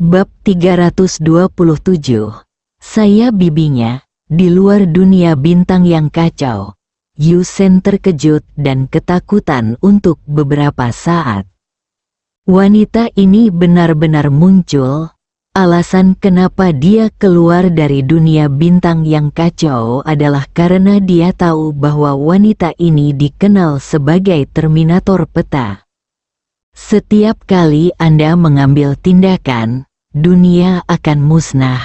Bab 327. Saya bibinya, di luar dunia bintang yang kacau. Yu Sen terkejut dan ketakutan untuk beberapa saat. Wanita ini benar-benar muncul. Alasan kenapa dia keluar dari dunia bintang yang kacau adalah karena dia tahu bahwa wanita ini dikenal sebagai Terminator peta. Setiap kali Anda mengambil tindakan, dunia akan musnah.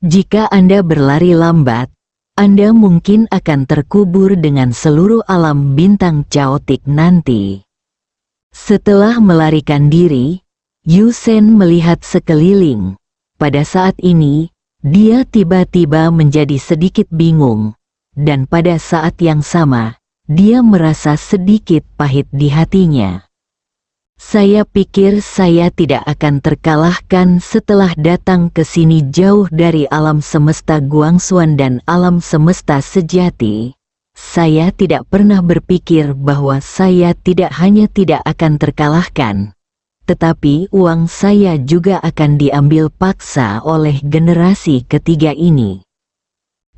Jika Anda berlari lambat, Anda mungkin akan terkubur dengan seluruh alam bintang caotik nanti. Setelah melarikan diri, Yu Sen melihat sekeliling. Pada saat ini, dia tiba-tiba menjadi sedikit bingung, dan pada saat yang sama, dia merasa sedikit pahit di hatinya. Saya pikir saya tidak akan terkalahkan setelah datang ke sini jauh dari alam semesta Guangxuan dan alam semesta sejati. Saya tidak pernah berpikir bahwa saya tidak hanya tidak akan terkalahkan, tetapi uang saya juga akan diambil paksa oleh generasi ketiga ini.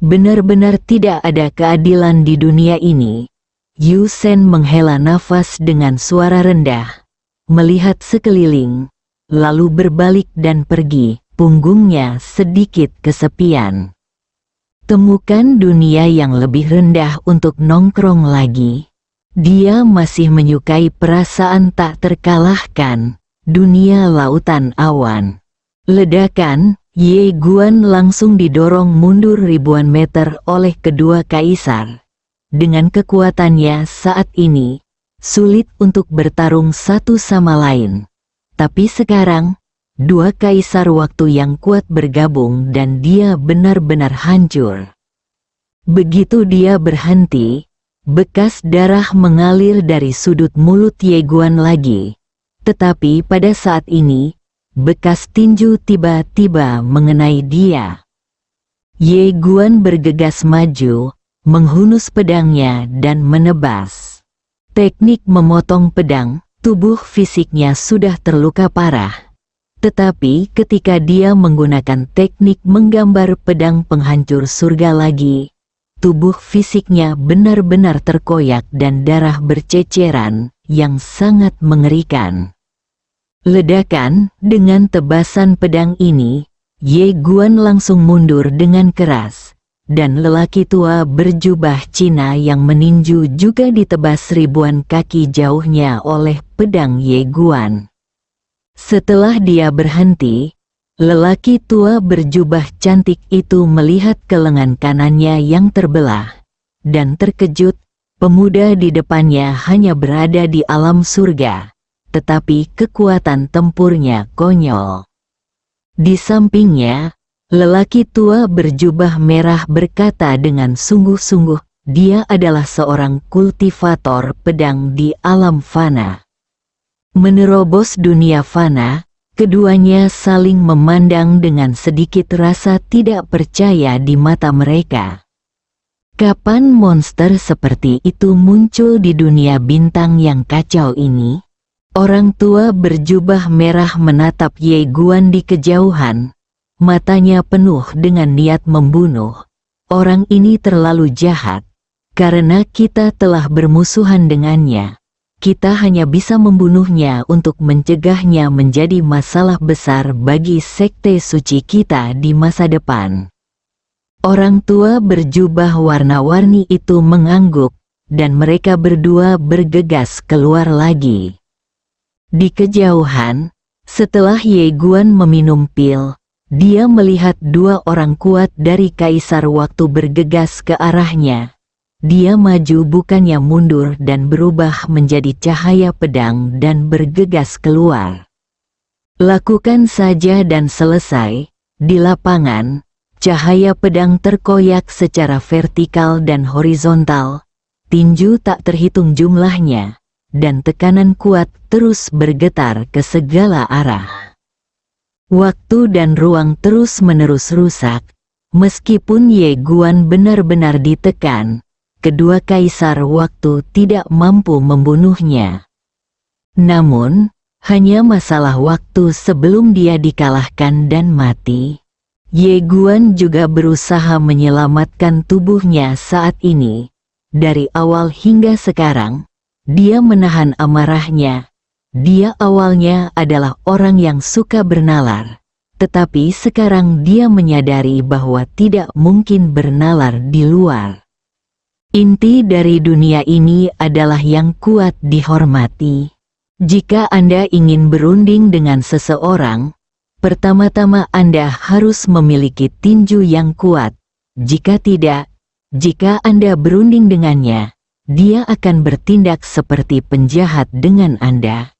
Benar-benar tidak ada keadilan di dunia ini. Yu Sen menghela nafas dengan suara rendah, melihat sekeliling, lalu berbalik dan pergi, punggungnya sedikit kesepian. Temukan dunia yang lebih rendah untuk nongkrong lagi. Dia masih menyukai perasaan tak terkalahkan, dunia lautan awan. Ledakan, Ye Guan langsung didorong mundur ribuan meter oleh kedua kaisar. Dengan kekuatannya saat ini, sulit untuk bertarung satu sama lain. Tapi sekarang, dua kaisar waktu yang kuat bergabung dan dia benar-benar hancur. Begitu dia berhenti, bekas darah mengalir dari sudut mulut Ye Guan lagi. Tetapi pada saat ini, bekas tinju tiba-tiba mengenai dia. Ye Guan bergegas maju, menghunus pedangnya dan menebas. Teknik memotong pedang, tubuh fisiknya sudah terluka parah. Tetapi ketika dia menggunakan teknik menggambar pedang penghancur surga lagi, tubuh fisiknya benar-benar terkoyak dan darah berceceran, yang sangat mengerikan. Ledakan, dengan tebasan pedang ini, Ye Guan langsung mundur dengan keras. Dan lelaki tua berjubah Cina yang meninju juga ditebas ribuan kaki jauhnya oleh pedang Ye Guan. Setelah dia berhenti, lelaki tua berjubah cantik itu melihat ke lengan kanannya yang terbelah, dan terkejut. Pemuda di depannya hanya berada di alam surga, tetapi kekuatan tempurnya konyol. Di sampingnya, lelaki tua berjubah merah berkata dengan sungguh-sungguh, dia adalah seorang kultivator pedang di alam fana. Menerobos dunia fana, keduanya saling memandang dengan sedikit rasa tidak percaya di mata mereka. Kapan monster seperti itu muncul di dunia bintang yang kacau ini? Orang tua berjubah merah menatap Ye Guan di kejauhan. Matanya penuh dengan niat membunuh. Orang ini terlalu jahat. Karena kita telah bermusuhan dengannya, kita hanya bisa membunuhnya untuk mencegahnya menjadi masalah besar bagi sekte suci kita di masa depan. Orang tua berjubah warna-warni itu mengangguk, dan mereka berdua bergegas keluar lagi. Di kejauhan, setelah Ye Guan meminum pil, dia melihat dua orang kuat dari kaisar waktu bergegas ke arahnya. Dia maju bukannya mundur dan berubah menjadi cahaya pedang dan bergegas keluar. Lakukan saja dan selesai. Di lapangan, cahaya pedang terkoyak secara vertikal dan horizontal. Tinju tak terhitung jumlahnya, dan tekanan kuat terus bergetar ke segala arah. Waktu dan ruang terus-menerus rusak. Meskipun Ye Guan benar-benar ditekan, kedua kaisar waktu tidak mampu membunuhnya. Namun, Hanya masalah waktu sebelum dia dikalahkan dan mati. Ye Guan juga berusaha menyelamatkan tubuhnya saat ini. Dari awal hingga sekarang, dia menahan amarahnya. Dia awalnya adalah orang yang suka bernalar. Tetapi sekarang dia menyadari bahwa tidak mungkin bernalar di luar. Inti dari dunia ini adalah yang kuat dihormati. Jika Anda ingin berunding dengan seseorang, pertama-tama Anda harus memiliki tinju yang kuat. Jika tidak, jika Anda berunding dengannya, dia akan bertindak seperti penjahat dengan Anda.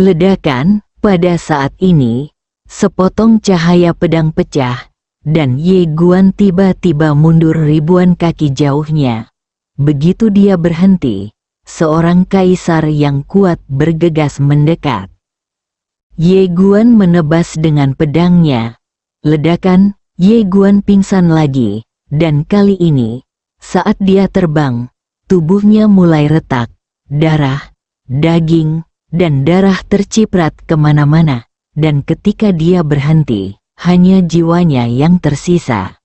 Ledakan, pada saat ini, sepotong cahaya pedang pecah, dan Ye Guan tiba-tiba mundur ribuan kaki jauhnya. Begitu dia berhenti, seorang kaisar yang kuat bergegas mendekat. Ye Guan menebas dengan pedangnya. Ledakan, Ye Guan pingsan lagi, dan kali ini, saat dia terbang, tubuhnya mulai retak, darah, daging, dan darah terciprat kemana-mana, dan ketika dia berhenti, hanya jiwanya yang tersisa.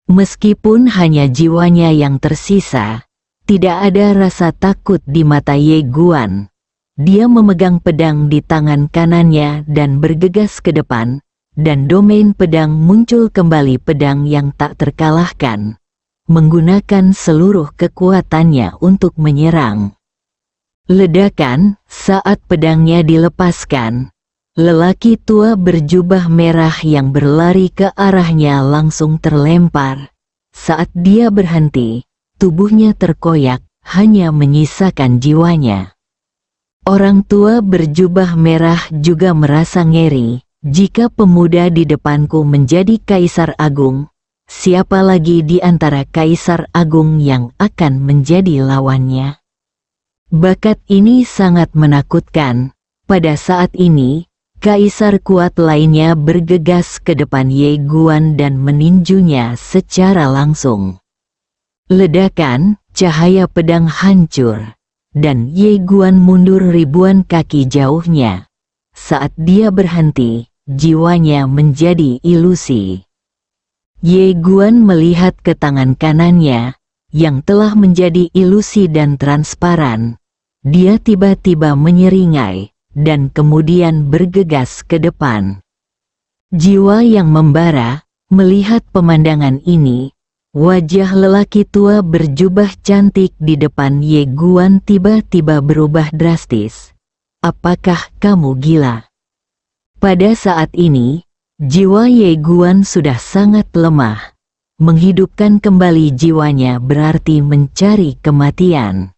Meskipun hanya jiwanya yang tersisa, tidak ada rasa takut di mata Ye Guan. Dia memegang pedang di tangan kanannya dan bergegas ke depan, dan domain pedang muncul kembali, pedang yang tak terkalahkan, menggunakan seluruh kekuatannya untuk menyerang. Ledakan, saat pedangnya dilepaskan, lelaki tua berjubah merah yang berlari ke arahnya langsung terlempar. Saat dia berhenti, tubuhnya terkoyak, hanya menyisakan jiwanya. Orang tua berjubah merah juga merasa ngeri. Jika pemuda di depanku menjadi kaisar agung, siapa lagi di antara kaisar agung yang akan menjadi lawannya? Bakat ini sangat menakutkan. Pada saat ini, kaisar kuat lainnya bergegas ke depan Ye Guan dan meninjunya secara langsung. Ledakan, cahaya pedang hancur, dan Ye Guan mundur ribuan kaki jauhnya. Saat dia berhenti, jiwanya menjadi ilusi. Ye Guan melihat ke tangan kanannya, yang telah menjadi ilusi dan transparan. Dia tiba-tiba menyeringai, dan kemudian bergegas ke depan. Jiwa yang membara, melihat pemandangan ini. Wajah lelaki tua berjubah cantik di depan Ye Guan tiba-tiba berubah drastis. Apakah kamu gila? Pada saat ini, jiwa Ye Guan sudah sangat lemah. Menghidupkan kembali jiwanya berarti mencari kematian.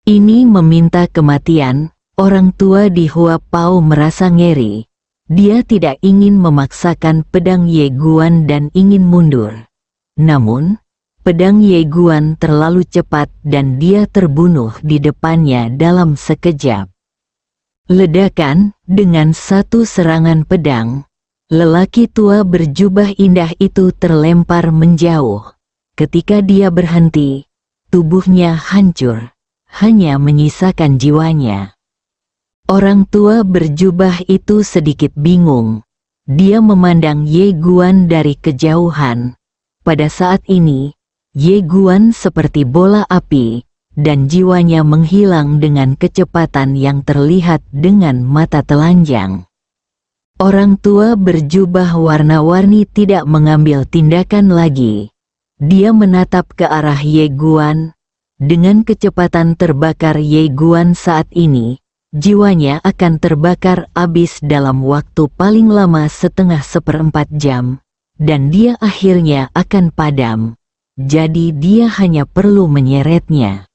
Ini meminta kematian. Orang tua di Hua Pao merasa ngeri. Dia tidak ingin memaksakan pedang Ye Guan dan ingin mundur. Namun, pedang Ye Guan terlalu cepat dan dia terbunuh di depannya dalam sekejap. Ledakan, dengan satu serangan pedang, lelaki tua berjubah indah itu terlempar menjauh. Ketika dia berhenti, tubuhnya hancur, hanya menyisakan jiwanya. Orang tua berjubah itu sedikit bingung. Dia memandang Ye Guan dari kejauhan. Pada saat ini, Ye Guan seperti bola api, dan jiwanya menghilang dengan kecepatan yang terlihat dengan mata telanjang. Orang tua berjubah warna-warni tidak mengambil tindakan lagi. Dia menatap ke arah Ye Guan. Dengan kecepatan terbakar Ye Guan saat ini, jiwanya akan terbakar habis dalam waktu paling lama setengah seperempat jam. Dan dia akhirnya akan padam. Jadi dia hanya perlu menyeretnya.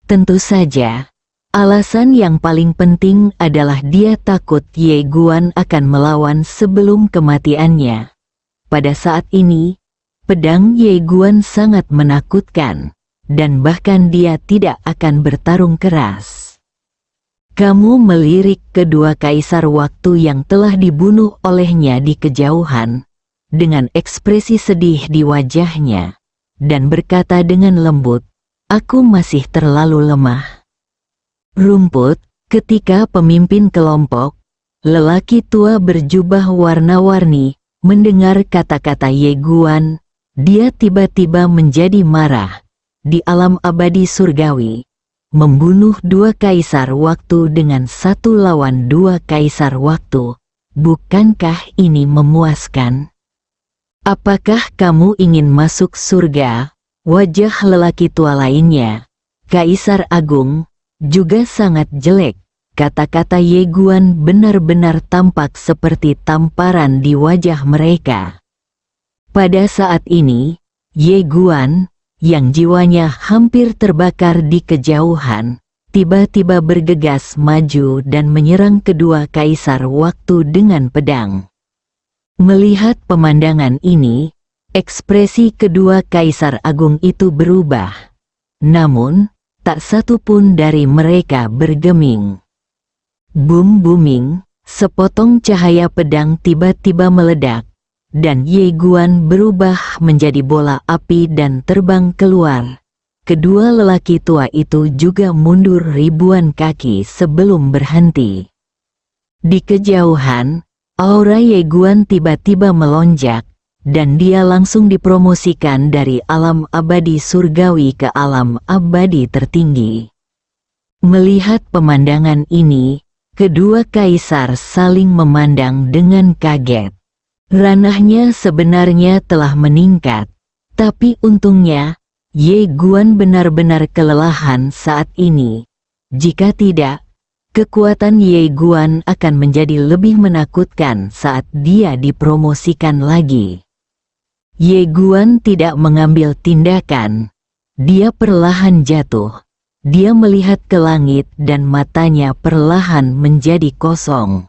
Tentu saja, alasan yang paling penting adalah dia takut Ye Guan akan melawan sebelum kematiannya. Pada saat ini, pedang Ye Guan sangat menakutkan, dan bahkan dia tidak akan bertarung keras. Kamu melirik kedua kaisar waktu yang telah dibunuh olehnya di kejauhan, dengan ekspresi sedih di wajahnya, dan berkata dengan lembut, "Aku masih terlalu lemah." Rumput, Ketika pemimpin kelompok, lelaki tua berjubah warna-warni, mendengar kata-kata Ye Guan, dia tiba-tiba menjadi marah. Di alam abadi surgawi, membunuh 2 kaisar waktu dengan 1 lawan 2 kaisar waktu. Bukankah ini memuaskan? Apakah kamu ingin masuk surga? Wajah lelaki tua lainnya, Kaisar Agung, juga sangat jelek. Kata-kata Ye Guan benar-benar tampak seperti tamparan di wajah mereka. Pada saat ini, Ye Guan, yang jiwanya hampir terbakar di kejauhan, tiba-tiba bergegas maju dan menyerang kedua kaisar waktu dengan pedang. Melihat pemandangan ini, ekspresi kedua kaisar agung itu berubah. Namun, tak satu pun dari mereka bergeming. Booming, sepotong cahaya pedang tiba-tiba meledak, dan Ye Guan berubah menjadi bola api dan terbang keluar. Kedua lelaki tua itu juga mundur ribuan kaki sebelum berhenti. Di kejauhan, aura Ye Guan tiba-tiba melonjak, dan dia langsung dipromosikan dari alam abadi surgawi ke alam abadi tertinggi. Melihat pemandangan ini, kedua kaisar saling memandang dengan kaget. Ranahnya sebenarnya telah meningkat, tapi untungnya, Ye Guan benar-benar kelelahan saat ini. Jika tidak, kekuatan Ye Guan akan menjadi lebih menakutkan saat dia dipromosikan lagi. Ye Guan tidak mengambil tindakan. Dia perlahan jatuh. Dia melihat ke langit dan matanya perlahan menjadi kosong.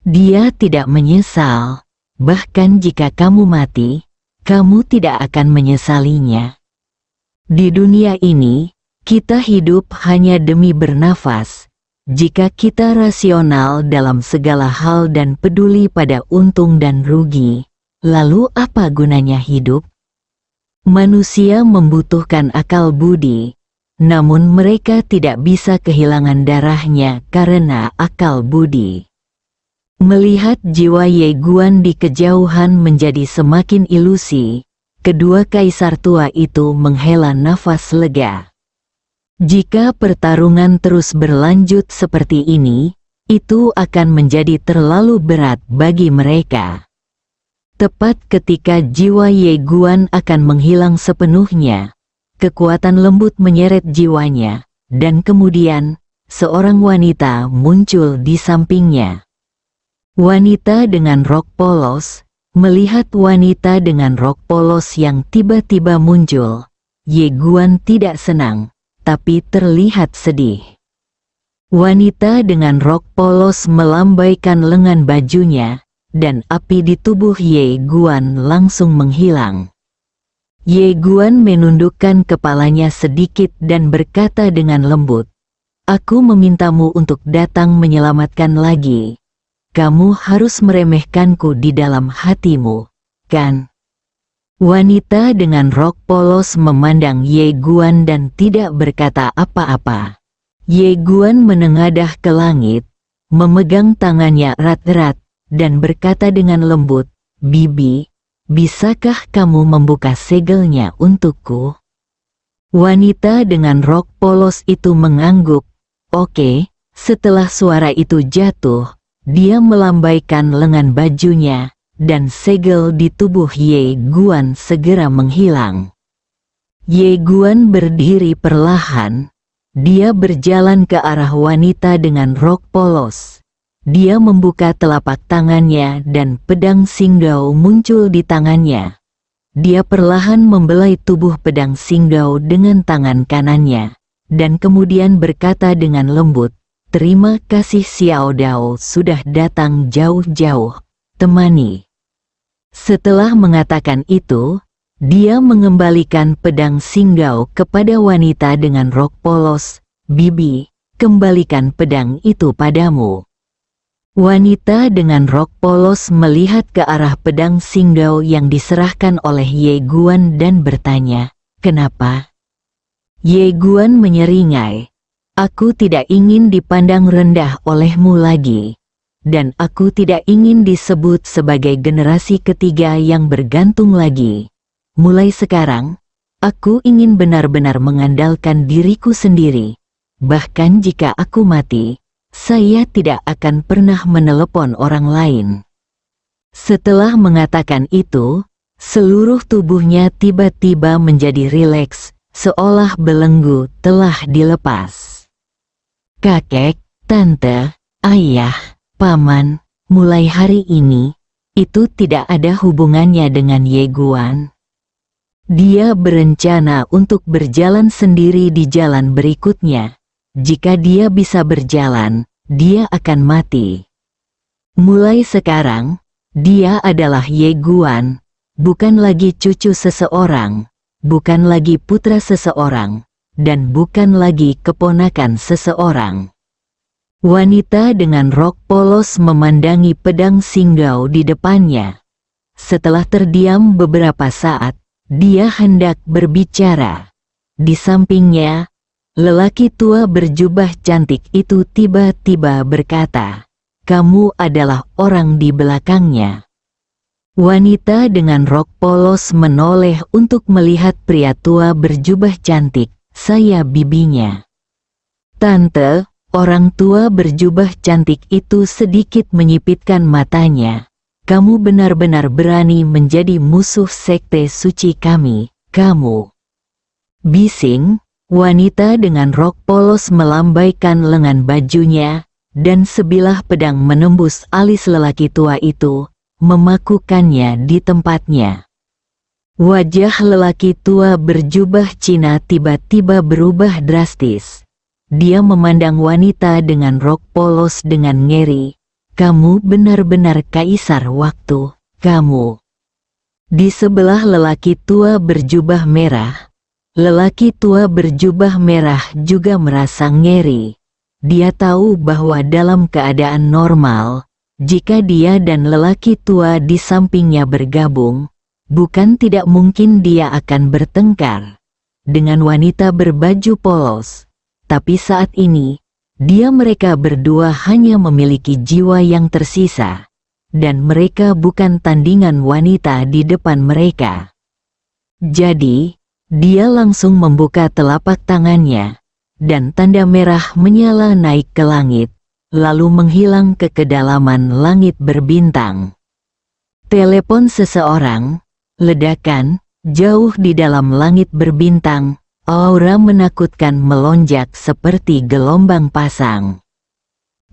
Dia tidak menyesal. Bahkan jika kamu mati, kamu tidak akan menyesalinya. Di dunia ini, kita hidup hanya demi bernafas. Jika kita rasional dalam segala hal dan peduli pada untung dan rugi, lalu apa gunanya hidup? Manusia membutuhkan akal budi, namun mereka tidak bisa kehilangan darahnya karena akal budi. Melihat jiwa Ye Guan di kejauhan menjadi semakin ilusi, kedua kaisar tua itu menghela nafas lega. Jika pertarungan terus berlanjut seperti ini, itu akan menjadi terlalu berat bagi mereka. Tepat ketika jiwa Ye Guan akan menghilang sepenuhnya, kekuatan lembut menyeret jiwanya, dan kemudian, seorang wanita muncul di sampingnya. Wanita dengan rok polos. Melihat wanita dengan rok polos yang tiba-tiba muncul, Ye Guan tidak senang, tapi terlihat sedih. Wanita dengan rok polos melambaikan lengan bajunya, dan api di tubuh Ye Guan langsung menghilang. Ye Guan menundukkan kepalanya sedikit dan berkata dengan lembut, "Aku memintamu untuk datang menyelamatkan lagi. Kamu harus meremehkanku di dalam hatimu, kan?" Wanita dengan rok polos memandang Ye Guan dan tidak berkata apa-apa. Ye Guan menengadah ke langit, memegang tangannya erat-erat, dan berkata dengan lembut, "Bibi, bisakah kamu membuka segelnya untukku?" Wanita dengan rok polos itu mengangguk. Oke. Setelah suara itu jatuh, dia melambaikan lengan bajunya, dan segel di tubuh Ye Guan segera menghilang. Ye Guan berdiri perlahan. Dia berjalan ke arah wanita dengan rok polos. Dia membuka telapak tangannya dan pedang Xingdao muncul di tangannya. Dia perlahan membelai tubuh pedang Xingdao dengan tangan kanannya, dan kemudian berkata dengan lembut, "Terima kasih Xiao Dao sudah datang jauh-jauh, temani." Setelah mengatakan itu, dia mengembalikan pedang Xingdao kepada wanita dengan rok polos. "Bibi, kembalikan pedang itu padamu." Wanita dengan rok polos melihat ke arah pedang Xingdao yang diserahkan oleh Ye Guan dan bertanya, "Kenapa?" Ye Guan menyeringai, Aku tidak ingin dipandang rendah olehmu lagi. Dan aku tidak ingin disebut sebagai generasi ketiga yang bergantung lagi. Mulai sekarang, aku ingin benar-benar mengandalkan diriku sendiri. Bahkan jika aku mati, saya tidak akan pernah menelepon orang lain. Setelah mengatakan itu, seluruh tubuhnya tiba-tiba menjadi rileks, seolah belenggu telah dilepas. Kakek, tante, ayah, paman, mulai hari ini, itu tidak ada hubungannya dengan Ye Guan. Dia berencana untuk berjalan sendiri di jalan berikutnya. Jika dia bisa berjalan, dia akan mati. Mulai sekarang, dia adalah Ye Guan, bukan lagi cucu seseorang, bukan lagi putra seseorang, dan bukan lagi keponakan seseorang. Wanita dengan rok polos memandangi pedang singgau di depannya. Setelah terdiam beberapa saat, dia hendak berbicara. Di sampingnya, lelaki tua berjubah cantik itu tiba-tiba berkata, "Kamu adalah orang di belakangnya." Wanita dengan rok polos menoleh untuk melihat pria tua berjubah cantik. "Saya bibinya." "Tante," orang tua berjubah cantik itu sedikit menyipitkan matanya. "Kamu benar-benar berani menjadi musuh sekte suci kami, kamu." Bising, wanita dengan rok polos melambaikan lengan bajunya, dan sebilah pedang menembus alis lelaki tua itu, memakukannya di tempatnya. Wajah lelaki tua berjubah Cina tiba-tiba berubah drastis. Dia memandang wanita dengan rok polos dengan ngeri. "Kamu benar-benar kaisar waktu, kamu." Di sebelah lelaki tua berjubah merah, lelaki tua berjubah merah juga merasa ngeri. Dia tahu bahwa dalam keadaan normal, jika dia dan lelaki tua di sampingnya bergabung, bukan tidak mungkin dia akan bertengkar dengan wanita berbaju polos. Tapi saat ini, mereka berdua hanya memiliki jiwa yang tersisa, dan mereka bukan tandingan wanita di depan mereka. Jadi, dia langsung membuka telapak tangannya, dan tanda merah menyala naik ke langit, lalu menghilang ke kedalaman langit berbintang. Telepon seseorang. Ledakan, jauh di dalam langit berbintang, aura menakutkan melonjak seperti gelombang pasang.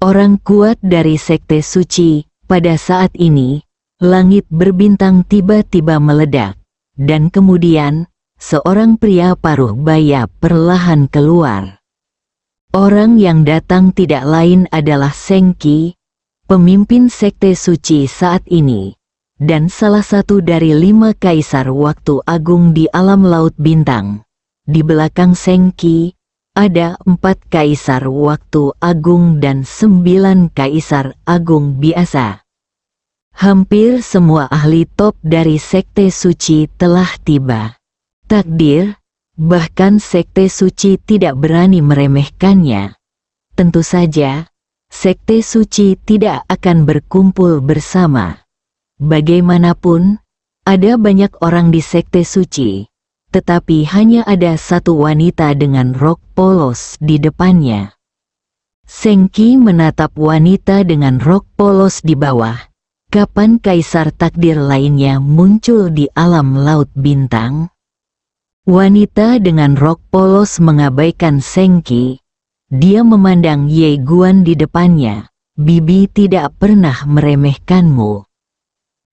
Orang kuat dari sekte suci, pada saat ini, langit berbintang tiba-tiba meledak, dan kemudian, seorang pria paruh baya perlahan keluar. Orang yang datang tidak lain adalah Seng Qi, pemimpin sekte suci saat ini, dan salah satu dari 5 kaisar waktu agung di alam laut bintang. Di belakang Seng Qi, ada 4 kaisar waktu agung dan 9 kaisar agung biasa. Hampir semua ahli top dari sekte suci telah tiba. Takdir, bahkan sekte suci tidak berani meremehkannya. Tentu saja, sekte suci tidak akan berkumpul bersama. Bagaimanapun, ada banyak orang di sekte suci, tetapi hanya ada satu wanita dengan rok polos di depannya. Seng Qi menatap wanita dengan rok polos di bawah. Kapan kaisar takdir lainnya muncul di alam laut bintang? Wanita dengan rok polos mengabaikan Seng Qi. Dia memandang Ye Guan di depannya. "Bibi tidak pernah meremehkanmu."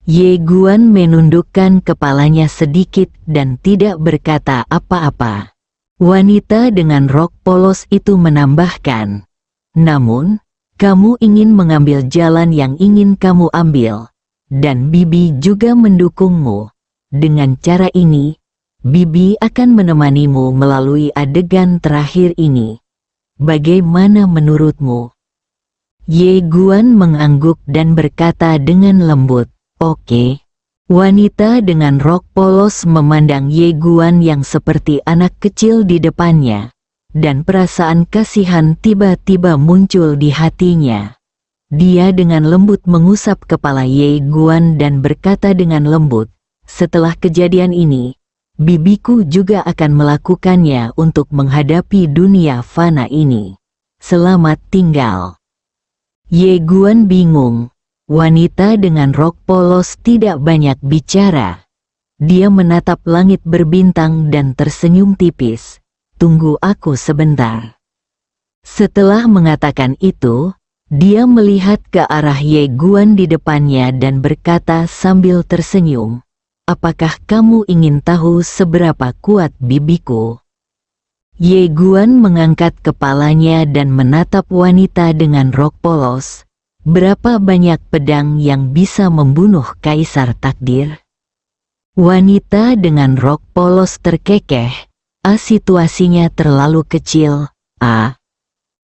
Ye Guan menundukkan kepalanya sedikit dan tidak berkata apa-apa. Wanita dengan rok polos itu menambahkan, "Namun, kamu ingin mengambil jalan yang ingin kamu ambil, dan Bibi juga mendukungmu. Dengan cara ini, Bibi akan menemanimu melalui adegan terakhir ini. Bagaimana menurutmu?" Ye Guan mengangguk dan berkata dengan lembut, "Oke." Wanita dengan rok polos memandang Ye Guan yang seperti anak kecil di depannya. dan perasaan kasihan tiba-tiba muncul di hatinya. Dia dengan lembut mengusap kepala Ye Guan dan berkata dengan lembut, "Setelah kejadian ini, bibiku juga akan melakukannya untuk menghadapi dunia fana ini. Selamat tinggal." Ye Guan bingung. Wanita dengan rok polos tidak banyak bicara. Dia menatap langit berbintang dan tersenyum tipis. "Tunggu aku sebentar." Setelah mengatakan itu, dia melihat ke arah Ye Guan di depannya dan berkata sambil tersenyum, "Apakah kamu ingin tahu seberapa kuat bibiku?" Ye Guan mengangkat kepalanya dan menatap wanita dengan rok polos. "Berapa banyak pedang yang bisa membunuh Kaisar Takdir?" Wanita dengan rok polos terkekeh. Situasinya terlalu kecil.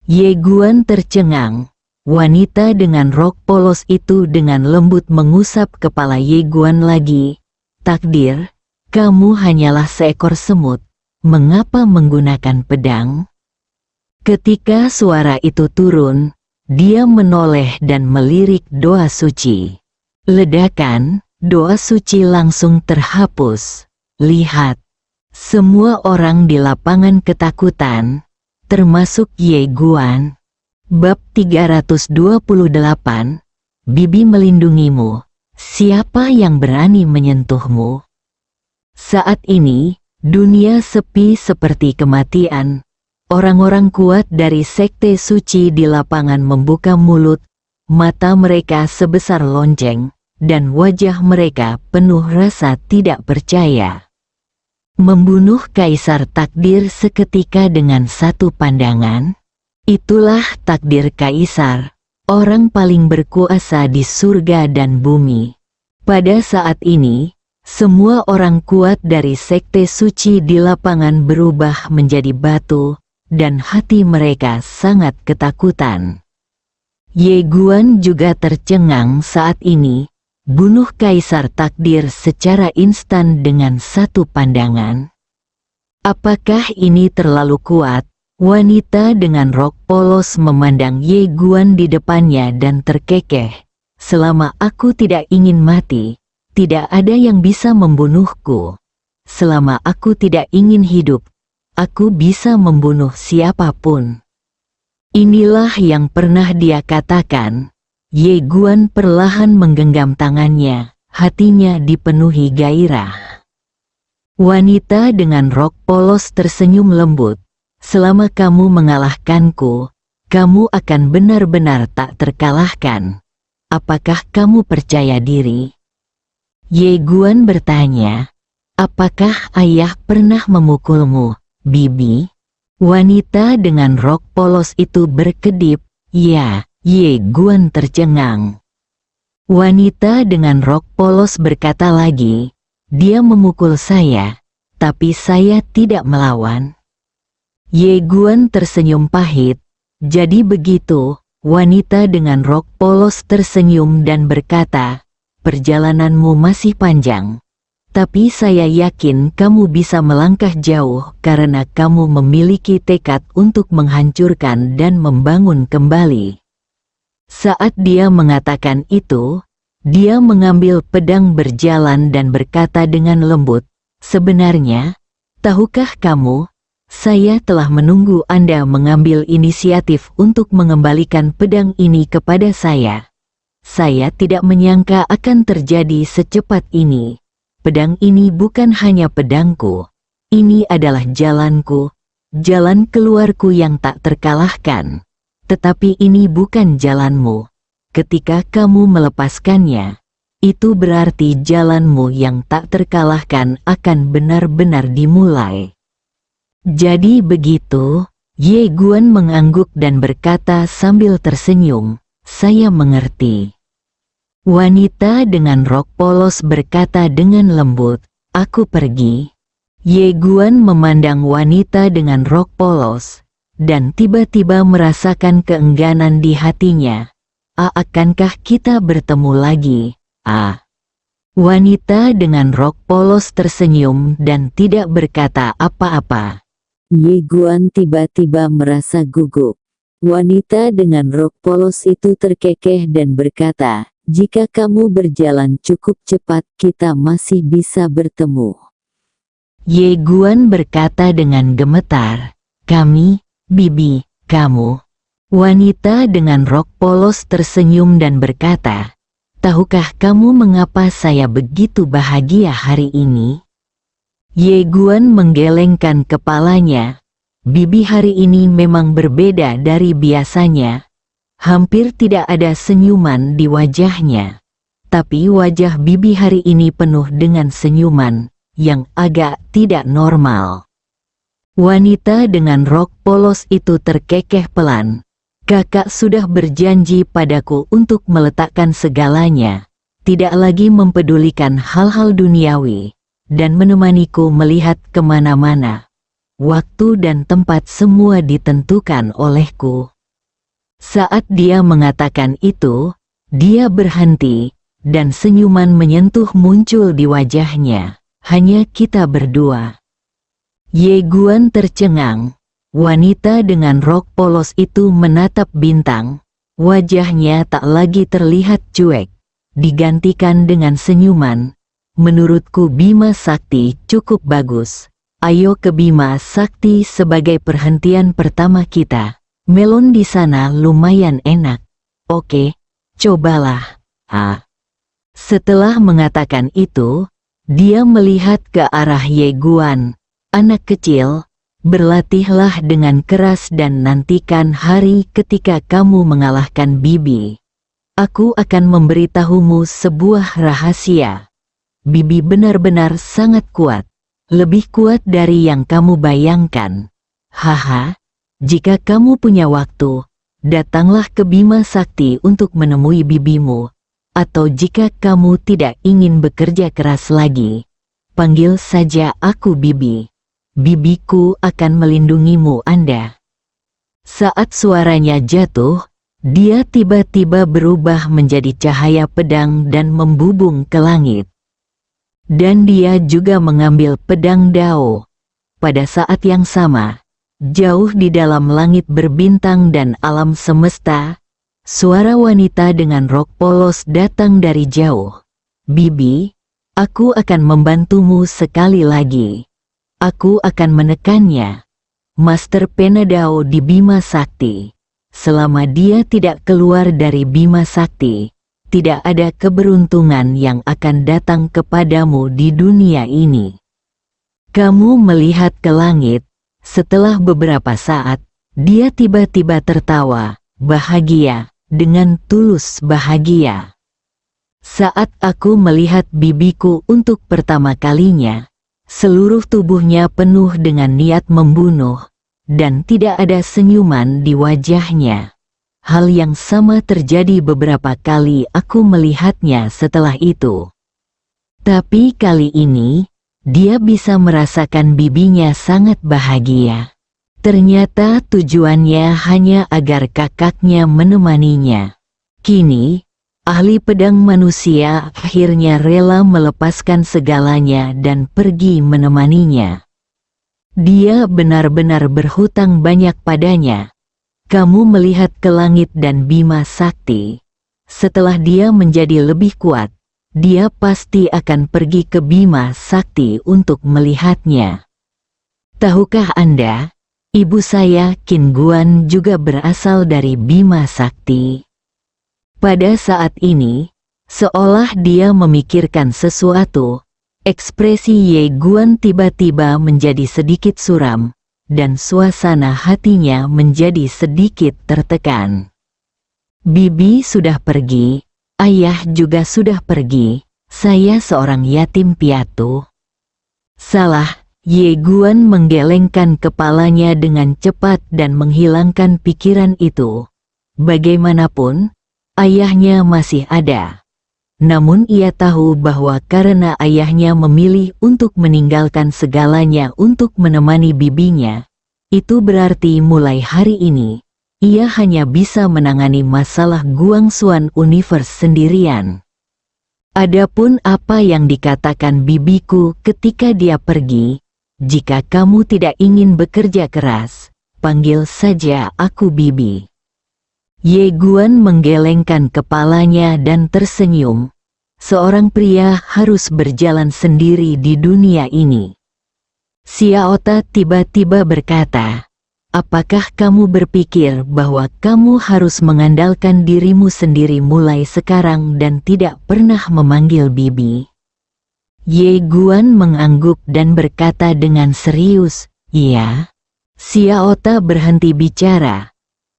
Ye Guan tercengang. Wanita dengan rok polos itu dengan lembut mengusap kepala Ye Guan lagi. "Takdir, kamu hanyalah seekor semut. Mengapa menggunakan pedang?" Ketika suara itu turun, dia menoleh dan melirik doa suci. Ledakan, doa suci langsung terhapus. Lihat, semua orang di lapangan ketakutan, termasuk Ye Guan. Bab 328, Bibi melindungimu. Siapa yang berani menyentuhmu? Saat ini, dunia sepi seperti kematian. Orang-orang kuat dari sekte suci di lapangan membuka mulut, mata mereka sebesar lonceng, dan wajah mereka penuh rasa tidak percaya. Membunuh Kaisar Takdir seketika dengan satu pandangan? Itulah takdir Kaisar, orang paling berkuasa di surga dan bumi. Pada saat ini, semua orang kuat dari sekte suci di lapangan berubah menjadi batu, dan hati mereka sangat ketakutan. Ye Guan juga tercengang saat ini, bunuh Kaisar Takdir secara instan dengan satu pandangan. Apakah ini terlalu kuat? Wanita dengan rok polos memandang Ye Guan di depannya dan terkekeh. "Selama aku tidak ingin mati, tidak ada yang bisa membunuhku. Selama aku tidak ingin hidup, aku bisa membunuh siapapun." Inilah yang pernah dia katakan. Ye Guan perlahan menggenggam tangannya, hatinya dipenuhi gairah. Wanita dengan rok polos tersenyum lembut. "Selama kamu mengalahkanku, kamu akan benar-benar tak terkalahkan. Apakah kamu percaya diri?" Ye Guan bertanya, "Apakah ayah pernah memukulmu, Bibi?" Wanita dengan rok polos itu berkedip, "Ya." Ye Guan tercengang. Wanita dengan rok polos berkata lagi, "Dia memukul saya, tapi saya tidak melawan." Ye Guan tersenyum pahit. "Jadi begitu?" Wanita dengan rok polos tersenyum dan berkata, "Perjalananmu masih panjang. Tapi saya yakin kamu bisa melangkah jauh karena kamu memiliki tekad untuk menghancurkan dan membangun kembali." Saat dia mengatakan itu, dia mengambil pedang berjalan dan berkata dengan lembut, "Sebenarnya, tahukah kamu, saya telah menunggu Anda mengambil inisiatif untuk mengembalikan pedang ini kepada saya. Saya tidak menyangka akan terjadi secepat ini. Pedang ini bukan hanya pedangku, ini adalah jalanku, jalan keluarku yang tak terkalahkan. Tetapi ini bukan jalanmu. Ketika kamu melepaskannya, itu berarti jalanmu yang tak terkalahkan akan benar-benar dimulai." Jadi begitu, Ye Guan mengangguk dan berkata sambil tersenyum, "Saya mengerti." Wanita dengan rok polos berkata dengan lembut, "Aku pergi." Ye Guan memandang wanita dengan rok polos, dan tiba-tiba merasakan keengganan di hatinya. Akankah kita bertemu lagi? Wanita dengan rok polos tersenyum dan tidak berkata apa-apa. Ye Guan tiba-tiba merasa gugup. Wanita dengan rok polos itu terkekeh dan berkata, "Jika kamu berjalan cukup cepat, kita masih bisa bertemu." Ye Guan berkata dengan gemetar, "Kami, bibi, kamu." Wanita dengan rok polos tersenyum dan berkata, "Tahukah kamu mengapa saya begitu bahagia hari ini?" Ye Guan menggelengkan kepalanya. Bibi hari ini memang berbeda dari biasanya. Hampir tidak ada senyuman di wajahnya. Tapi wajah bibi hari ini penuh dengan senyuman yang agak tidak normal. Wanita dengan rok polos itu terkekeh pelan. "Kakak sudah berjanji padaku untuk meletakkan segalanya, tidak lagi mempedulikan hal-hal duniawi, dan menemaniku melihat kemana-mana. Waktu dan tempat semua ditentukan olehku." Saat dia mengatakan itu, dia berhenti, dan senyuman menyentuh muncul di wajahnya. "Hanya kita berdua." Ye Guan tercengang. Wanita dengan rok polos itu menatap bintang. Wajahnya tak lagi terlihat cuek, digantikan dengan senyuman. "Menurutku Bima Sakti cukup bagus. Ayo ke Bima Sakti sebagai perhentian pertama kita. Melon di sana lumayan enak. Oke, cobalah." Setelah mengatakan itu, dia melihat ke arah Ye Guan. "Anak kecil, berlatihlah dengan keras dan nantikan hari ketika kamu mengalahkan bibi. Aku akan memberitahumu sebuah rahasia. Bibi benar-benar sangat kuat. Lebih kuat dari yang kamu bayangkan. Haha, jika kamu punya waktu, datanglah ke Bima Sakti untuk menemui bibimu. Atau jika kamu tidak ingin bekerja keras lagi, panggil saja aku bibi. Bibiku akan melindungimu Anda." Saat suaranya jatuh, dia tiba-tiba berubah menjadi cahaya pedang dan membubung ke langit. Dan dia juga mengambil pedang Dao. Pada saat yang sama, jauh di dalam langit berbintang dan alam semesta, suara wanita dengan rok polos datang dari jauh. "Bibi, aku akan membantumu sekali lagi. Aku akan menekannya. Master Penadao di Bima Sakti. Selama dia tidak keluar dari Bima Sakti, tidak ada keberuntungan yang akan datang kepadamu di dunia ini." Kamu melihat ke langit. Setelah beberapa saat, dia tiba-tiba tertawa, bahagia, dengan tulus bahagia. "Saat aku melihat bibiku untuk pertama kalinya, seluruh tubuhnya penuh dengan niat membunuh, dan tidak ada senyuman di wajahnya. Hal yang sama terjadi beberapa kali aku melihatnya setelah itu. Tapi kali ini, dia bisa merasakan bibinya sangat bahagia. Ternyata tujuannya hanya agar kakaknya menemaninya. Kini, ahli pedang manusia akhirnya rela melepaskan segalanya dan pergi menemaninya. Dia benar-benar berhutang banyak padanya. Kamu melihat ke langit dan Bima Sakti. Setelah dia menjadi lebih kuat, dia pasti akan pergi ke Bima Sakti untuk melihatnya. Tahukah Anda? Ibu saya, Qin Guan, juga berasal dari Bima Sakti. Pada saat ini, seolah dia memikirkan sesuatu, ekspresi Ye Guan tiba-tiba menjadi sedikit suram, dan suasana hatinya menjadi sedikit tertekan. "Bibi sudah pergi, ayah juga sudah pergi, saya seorang yatim piatu." "Salah." Ye Guan menggelengkan kepalanya dengan cepat dan menghilangkan pikiran itu. Bagaimanapun, ayahnya masih ada. Namun ia tahu bahwa karena ayahnya memilih untuk meninggalkan segalanya untuk menemani bibinya, itu berarti mulai hari ini, ia hanya bisa menangani masalah Guangxuan Universe sendirian. Adapun apa yang dikatakan bibiku ketika dia pergi, Jika kamu tidak ingin bekerja keras, panggil saja aku Bibi. Ye Guan menggelengkan kepalanya dan tersenyum. Seorang pria harus berjalan sendiri di dunia ini. Xiaota tiba-tiba berkata, apakah kamu berpikir bahwa kamu harus mengandalkan dirimu sendiri mulai sekarang dan tidak pernah memanggil Bibi? Ye Guan mengangguk dan berkata dengan serius, iya. Xiaota berhenti bicara.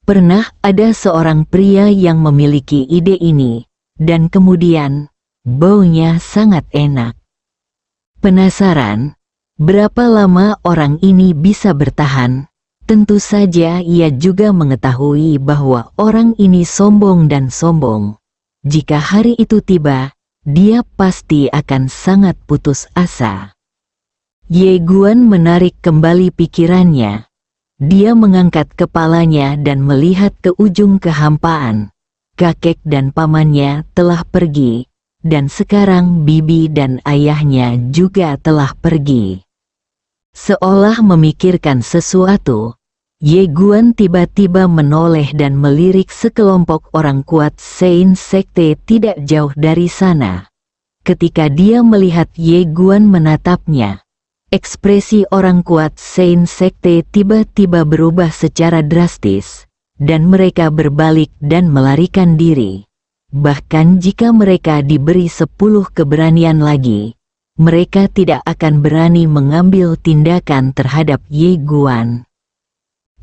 Pernah ada seorang pria yang memiliki ide ini, dan kemudian, baunya sangat enak. Penasaran, berapa lama orang ini bisa bertahan? Tentu saja ia juga mengetahui bahwa orang ini sombong dan sombong. Jika hari itu tiba, dia pasti akan sangat putus asa. Ye Guan menarik kembali pikirannya. Dia mengangkat kepalanya dan melihat ke ujung kehampaan. Kakek dan pamannya telah pergi, dan sekarang bibi dan ayahnya juga telah pergi. Seolah memikirkan sesuatu, Ye Guan tiba-tiba menoleh dan melirik sekelompok orang kuat Sein Sekte tidak jauh dari sana. Ketika dia melihat Ye Guan menatapnya, ekspresi orang kuat Sein Sekte tiba-tiba berubah secara drastis, dan mereka berbalik dan melarikan diri. Bahkan jika mereka diberi 10 keberanian lagi, mereka tidak akan berani mengambil tindakan terhadap Ye Guan.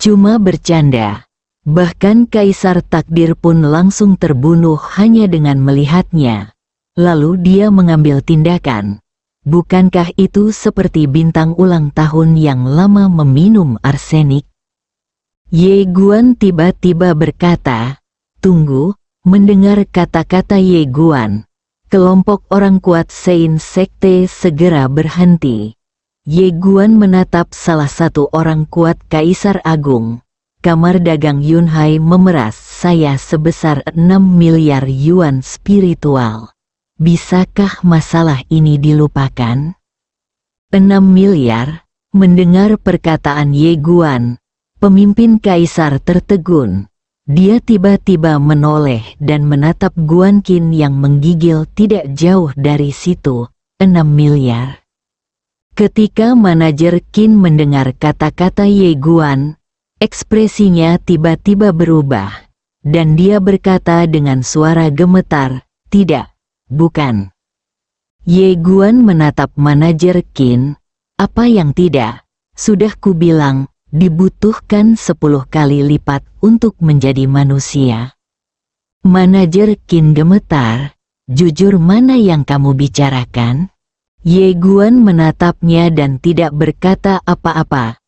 Cuma bercanda. Bahkan Kaisar Takdir pun langsung terbunuh hanya dengan melihatnya. Lalu dia mengambil tindakan. Bukankah itu seperti bintang ulang tahun yang lama meminum arsenik? Ye Guan tiba-tiba berkata, tunggu. Mendengar kata-kata Ye Guan, kelompok orang kuat Sein Sekte segera berhenti. Ye Guan menatap salah satu orang kuat Kaisar Agung. Kamar dagang Yunhai memeras saya sebesar 6 miliar yuan spiritual. Bisakah masalah ini dilupakan? 6 miliar? Mendengar perkataan Ye Guan, pemimpin Kaisar tertegun. Dia tiba-tiba menoleh dan menatap Guan Qin yang menggigil tidak jauh dari situ. 6 miliar. Ketika manajer Qin mendengar kata-kata Ye Guan, ekspresinya tiba-tiba berubah, dan dia berkata dengan suara gemetar, tidak, bukan. Ye Guan menatap manajer Qin, apa yang tidak? Sudah kubilang, dibutuhkan 10 kali lipat untuk menjadi manusia. Manajer Qin gemetar, jujur mana yang kamu bicarakan? Ye Guan menatapnya dan tidak berkata apa-apa.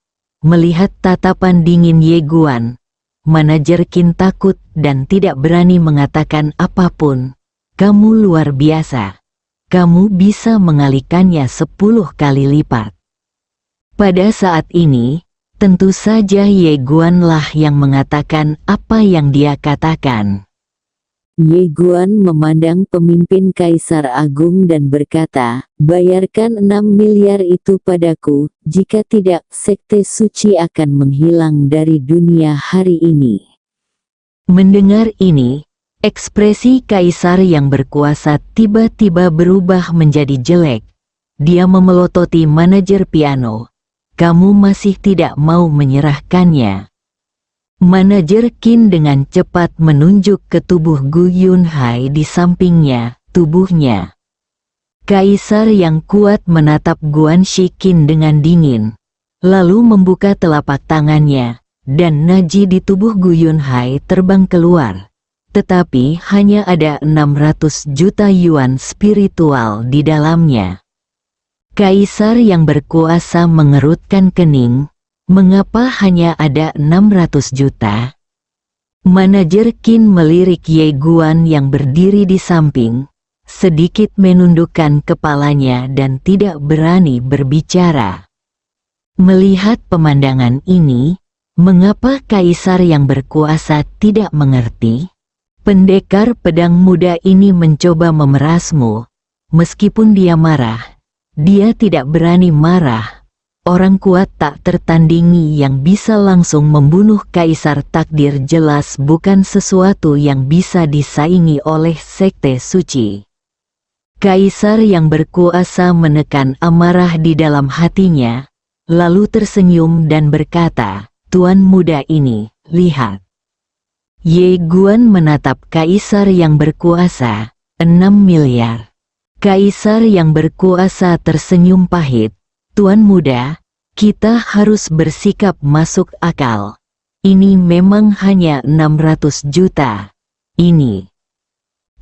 Melihat tatapan dingin Ye Guan, manajer Qin takut dan tidak berani mengatakan apapun. Kamu luar biasa. Kamu bisa mengalihkannya 10 kali lipat. Pada saat ini, tentu saja Ye Guan lah yang mengatakan apa yang dia katakan. Ye Guan memandang pemimpin Kaisar Agung dan berkata, bayarkan 6 miliar itu padaku, jika tidak sekte suci akan menghilang dari dunia hari ini. Mendengar ini, ekspresi Kaisar yang berkuasa tiba-tiba berubah menjadi jelek. Dia memelototi manajer piano. Kamu masih tidak mau menyerahkannya. Manajer Qin dengan cepat menunjuk ke tubuh Gu Yunhai di sampingnya, tubuhnya. Kaisar yang kuat menatap Guanxi Qin dengan dingin, lalu membuka telapak tangannya, dan naji di tubuh Gu Yunhai terbang keluar. Tetapi hanya ada 600 juta yuan spiritual di dalamnya. Kaisar yang berkuasa mengerutkan kening. Mengapa hanya ada 600 juta? Manajer Qin melirik Ye Guan yang berdiri di samping, sedikit menundukkan kepalanya dan tidak berani berbicara. Melihat pemandangan ini, mengapa Kaisar yang berkuasa tidak mengerti? Pendekar pedang muda ini mencoba memerasmu. Meskipun dia marah, dia tidak berani marah. orang kuat tak tertandingi yang bisa langsung membunuh Kaisar Takdir jelas bukan sesuatu yang bisa disaingi oleh Sekte Suci. Kaisar yang berkuasa menekan amarah di dalam hatinya, lalu tersenyum dan berkata, "Tuan muda ini, lihat." Ye Guan menatap Kaisar yang berkuasa, 6 miliar. Kaisar yang berkuasa tersenyum pahit, "Tuan muda, kita harus bersikap masuk akal. Ini memang hanya 600 juta. Ini."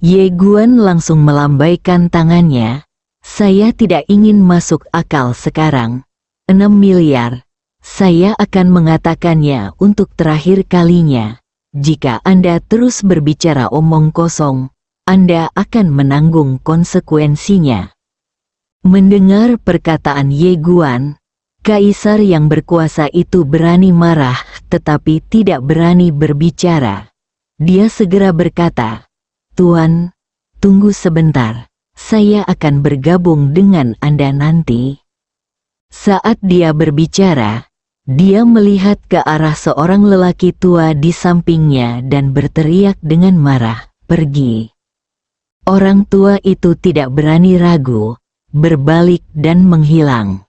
Ye Guan langsung melambaikan tangannya, "Saya tidak ingin masuk akal sekarang. 6 miliar. Saya akan mengatakannya untuk terakhir kalinya. Jika Anda terus berbicara omong kosong, Anda akan menanggung konsekuensinya." Mendengar perkataan Ye Guan, Kaisar yang berkuasa itu berani marah tetapi tidak berani berbicara. Dia segera berkata, "Tuan, tunggu sebentar. Saya akan bergabung dengan Anda nanti." Saat dia berbicara, dia melihat ke arah seorang lelaki tua di sampingnya dan berteriak dengan marah, "Pergi!" Orang tua itu tidak berani ragu, berbalik dan menghilang.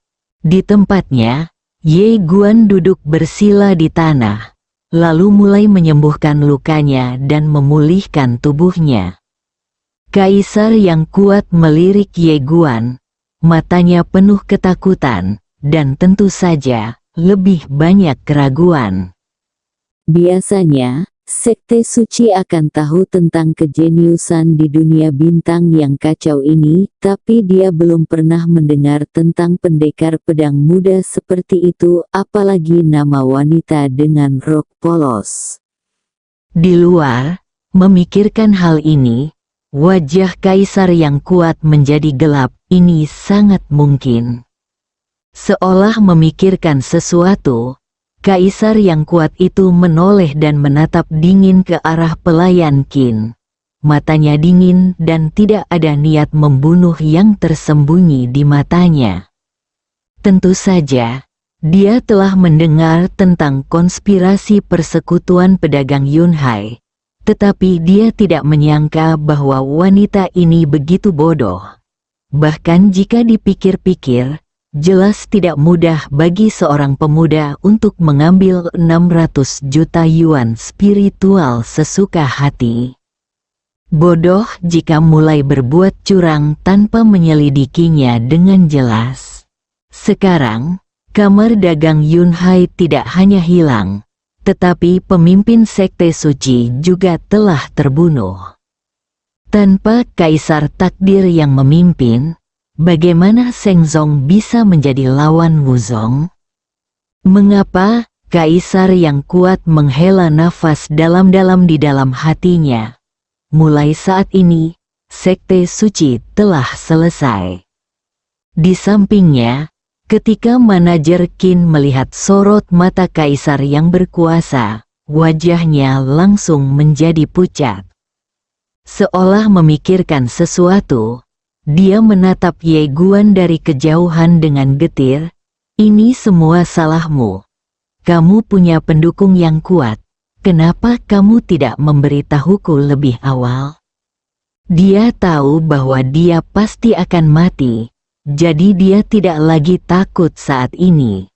Di tempatnya, Ye Guan duduk bersila di tanah, lalu mulai menyembuhkan lukanya dan memulihkan tubuhnya. Kaisar yang kuat melirik Ye Guan, matanya penuh ketakutan, dan tentu saja, lebih banyak keraguan. Biasanya, Sekte Suci akan tahu tentang kejeniusan di dunia bintang yang kacau ini, tapi dia belum pernah mendengar tentang pendekar pedang muda seperti itu, apalagi nama wanita dengan rok polos. Di luar, memikirkan hal ini, wajah Kaisar yang kuat menjadi gelap. Ini sangat mungkin. Seolah memikirkan sesuatu, Kaisar yang kuat itu menoleh dan menatap dingin ke arah pelayan Qin. Matanya dingin dan tidak ada niat membunuh yang tersembunyi di matanya. Tentu saja, dia telah mendengar tentang konspirasi persekutuan pedagang Yunhai, tetapi dia tidak menyangka bahwa wanita ini begitu bodoh. Bahkan jika dipikir-pikir, jelas tidak mudah bagi seorang pemuda untuk mengambil 600 juta yuan spiritual sesuka hati. Bodoh jika mulai berbuat curang tanpa menyelidikinya dengan jelas. Sekarang, kamar dagang Yunhai tidak hanya hilang, tetapi pemimpin Sekte Suci juga telah terbunuh. Tanpa Kaisar Takdir yang memimpin, bagaimana Seng Zong bisa menjadi lawan Wuzong? Mengapa? Kaisar yang kuat menghela nafas dalam-dalam di dalam hatinya. Mulai saat ini, Sekte Suci telah selesai. Di sampingnya, ketika manajer Qin melihat sorot mata Kaisar yang berkuasa, wajahnya langsung menjadi pucat. Seolah memikirkan sesuatu, dia menatap Ye Guan dari kejauhan dengan getir, "Ini semua salahmu. Kamu punya pendukung yang kuat. Kenapa kamu tidak memberitahuku lebih awal?" Dia tahu bahwa dia pasti akan mati, jadi dia tidak lagi takut saat ini.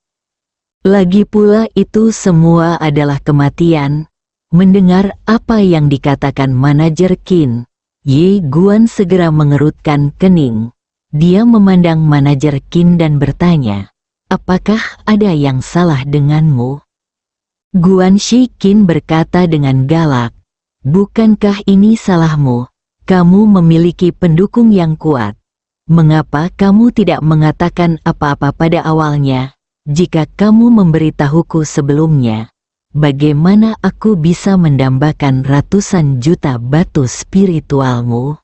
Lagi pula itu semua adalah kematian. Mendengar apa yang dikatakan manajer Qin, Ye Guan segera mengerutkan kening. Dia memandang manajer Qin dan bertanya, "Apakah ada yang salah denganmu?" Guan Shi Qin berkata dengan galak, "Bukankah ini salahmu? Kamu memiliki pendukung yang kuat. Mengapa kamu tidak mengatakan apa-apa pada awalnya? Jika kamu memberitahuku sebelumnya, bagaimana aku bisa mendambakan ratusan juta batu spiritualmu?"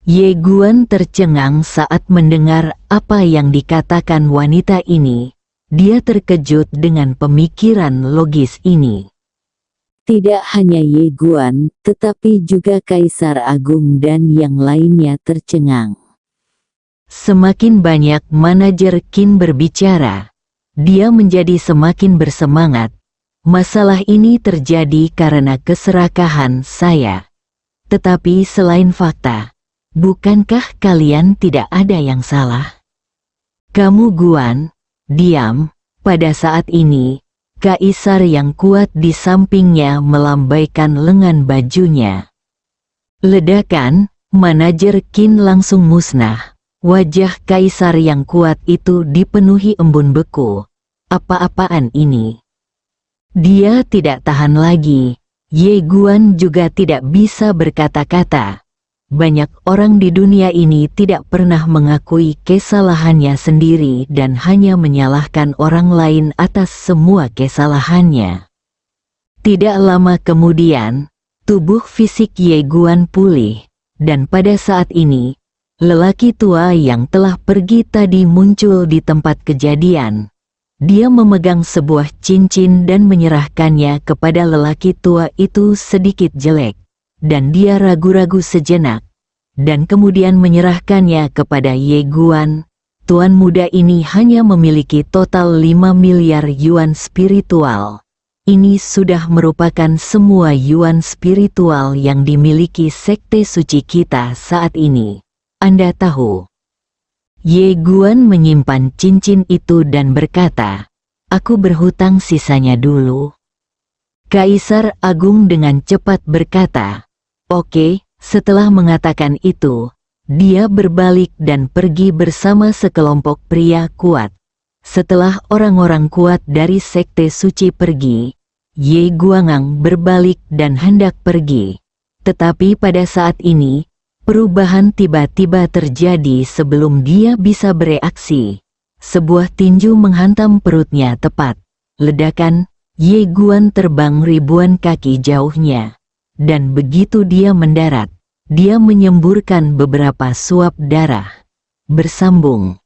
Ye Guan tercengang saat mendengar apa yang dikatakan wanita ini. Dia terkejut dengan pemikiran logis ini. Tidak hanya Ye Guan, tetapi juga Kaisar Agung dan yang lainnya tercengang. Semakin banyak manajer Qin berbicara, dia menjadi semakin bersemangat. Masalah ini terjadi karena keserakahan saya. Tetapi selain fakta, bukankah kalian tidak ada yang salah? Kamu Guan, diam. Pada saat ini, Kaisar yang kuat di sampingnya melambaikan lengan bajunya. Ledakan, manajer Qin langsung musnah. Wajah Kaisar yang kuat itu dipenuhi embun beku. Apa-apaan ini? Dia tidak tahan lagi. Ye Guan juga tidak bisa berkata-kata. Banyak orang di dunia ini tidak pernah mengakui kesalahannya sendiri dan hanya menyalahkan orang lain atas semua kesalahannya. Tidak lama kemudian, tubuh fisik Ye Guan pulih, dan pada saat ini, lelaki tua yang telah pergi tadi muncul di tempat kejadian. Dia memegang sebuah cincin dan menyerahkannya kepada lelaki tua itu sedikit jelek, dan dia ragu-ragu sejenak, dan kemudian menyerahkannya kepada Ye Guan. Tuan muda ini hanya memiliki total 5 miliar yuan spiritual. Ini sudah merupakan semua yuan spiritual yang dimiliki sekte suci kita saat ini. Anda tahu. Ye Guan menyimpan cincin itu dan berkata, "Aku berhutang sisanya dulu." Kaisar Agung dengan cepat berkata, "Oke." Setelah mengatakan itu, dia berbalik dan pergi bersama sekelompok pria kuat. Setelah orang-orang kuat dari sekte suci pergi, Ye Guangang berbalik dan hendak pergi. Tetapi pada saat ini, perubahan tiba-tiba terjadi sebelum dia bisa bereaksi. Sebuah tinju menghantam perutnya tepat. Ledakan, Ye Guan terbang ribuan kaki jauhnya. Dan begitu dia mendarat, dia menyemburkan beberapa suap darah. Bersambung.